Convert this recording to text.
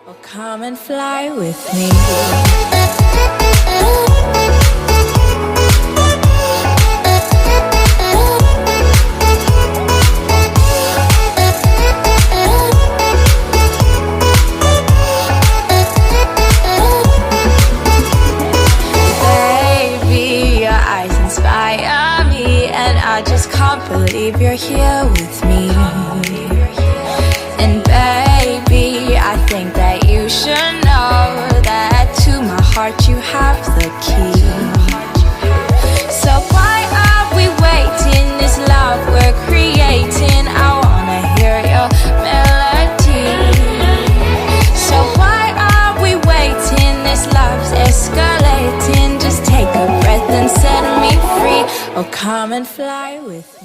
Oh, come and fly with me. Baby, your eyes inspire me, and I just can't believe you're here with me. And baby, I think that you should know that to my heart you have the key. So why are we waiting? This love we're creating, I wanna hear your melody. So why are we waiting? This love's escalating. Just take a breath and set me free. Oh, come and fly with me.